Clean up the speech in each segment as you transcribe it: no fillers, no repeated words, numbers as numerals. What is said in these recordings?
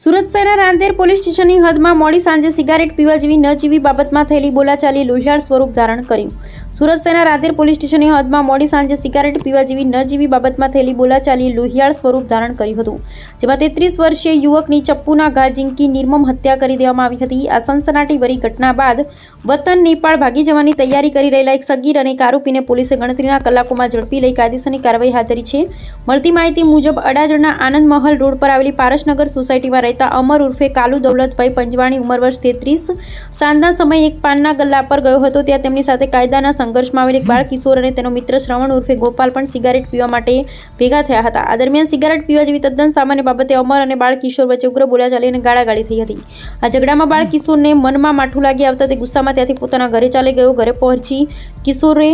સુરત શહેરના રાંદેર પોલીસ સ્ટેશનની હદમાં મોડી સાંજે સિગારેટ પીવા જેવી ન જીવી બાબતમાં થયેલી બોલાચાલી લોહિયાળ સ્વરૂપ ધારણ કર્યું. સુરત શહેરના રાંદેર પોલીસ સ્ટેશનની હદમાં મોડી સાંજે સિગારેટ પીવા જેવી ન જીવી બાબતમાં થયેલી બોલાચાલી લોહિયાળ સ્વરૂપ ધારણ કર્યું હતું, જેમાં 33 વર્ષીય યુવકની ચપ્પુના ઘા ઝીંકી નિર્મમ હત્યા કરી દેવામાં આવી હતી. આ સનસનાટીભરી ઘટના બાદ વતન નેપાળ ભાગી જવાની તૈયારી કરી રહેલા એક સગીર અને એક આરોપીને પોલીસે ગણતરીના કલાકોમાં ઝડપી લઈ કાયદેસરની કાર્યવાહી હાથ ધરી છે. મળતી માહિતી મુજબ અડાજણના આનંદ મહલ રોડ પર આવેલી પારસનગર સોસાયટીમાં રહેતા અમર ઉર્ફે કાલુ દૌલતભાઈ પંજવાણી ઉંમર વર્ષ 33 સાંજના સમયે એક પાનના ગલ્લા પર ગયો હતો. ત્યાં તેમની સાથે કાયદાના સંઘર્ષમાં આવેલ એક બાળ કિશોર અને તેનો મિત્ર શ્રવણ ઉર્ફે ગોપાલ પણ સિગારેટ પીવા માટે ભેગા થયા હતા. આ દરમિયાન સિગારેટ પીવા જેવી તદ્દન સામાન્ય બાબતે અમર અને બાળ કિશોર વચ્ચે ઉગ્ર બોલાચાલી અને ગાળાગાળી થઈ હતી. આ ઝઘડામાં બાળ કિશોરને મનમાં માઠું લાગી આવતા તે ગુસ્સામાં ત્યાંથી પોતાના ઘરે ચાલી ગયો. ઘરે પહોંચી કિશોરે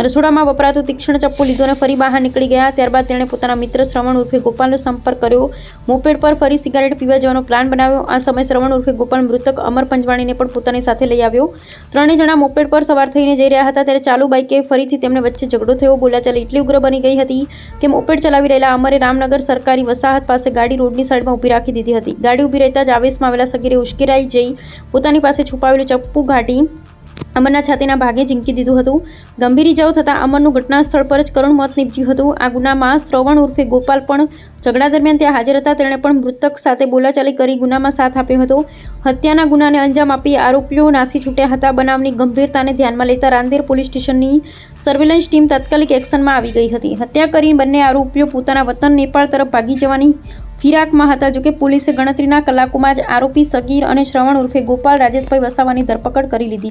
રસોડામાં વપરાતું તીક્ષ્ણ ચપ્પુ લીધો અને ફરી બહાર નીકળી ગયા. ત્યારબાદ તેણે પોતાના મિત્ર શ્રવણ ઉર્ફે ગોપાલનો સંપર્ક કર્યો. મોપેડ પર ફરી સિગારેટ પીવા જવાનો પ્લાન બનાવ્યો. આ સમયે શ્રવણ ઉર્ફે ગોપાલ મૃતક અમર પંજવાણીને પણ પોતાની સાથે લઈ આવ્યો. ત્રણેય જણા મોપેડ પર સવાર થઈને જઈ રહ્યા હતા ત્યારે ચાલુ બાઇકે ફરીથી તેમને વચ્ચે ઝઘડો થયો. બોલાચાલી એટલી ઉગ્ર બની ગઈ હતી કે મોપેડ ચલાવી રહેલા અમરે રામનગર સરકારી વસાહત પાસે ગાડી રોડની સાઈડમાં ઊભી રાખી દીધી હતી. ગાડી ઊભી રહેતા જ આવેશમાં આવેલા સગીરે ઉશ્કેરાઈ જઈ પોતાની પાસે છુપાવેલું ચપ્પુ કાઢી અમરના છાતીના ભાગે ઝીંકી દીધું હતું. ગંભીર ઇજાઓ થતાં અમરનું ઘટના સ્થળ પર જ કરુણ મોત નીપજ્યું હતું. આ ગુનામાં શ્રવણ ઉર્ફે ગોપાલ પણ ઝઘડા દરમિયાન ત્યાં હાજર હતા. તેણે પણ મૃતક સાથે બોલાચાલી કરી ગુનામાં સાથ આપ્યો હતો. હત્યાના ગુનાને અંજામ આપી આરોપીઓ નાસી છૂટ્યા હતા. બનાવની ગંભીરતાને ધ્યાનમાં લેતા રાંદેર પોલીસ સ્ટેશનની સર્વેલન્સ ટીમ તાત્કાલિક એક્શનમાં આવી ગઈ હતી. હત્યા કરી બંને આરોપીઓ પોતાના વતન નેપાળ તરફ ભાગી જવાની ફિરાકમાં હતા. જોકે પોલીસે ગણતરીના કલાકોમાં જ આરોપી સગીર અને શ્રવણ ઉર્ફે ગોપાલ રાજેશભાઈ વસાવાની ધરપકડ કરી લીધી.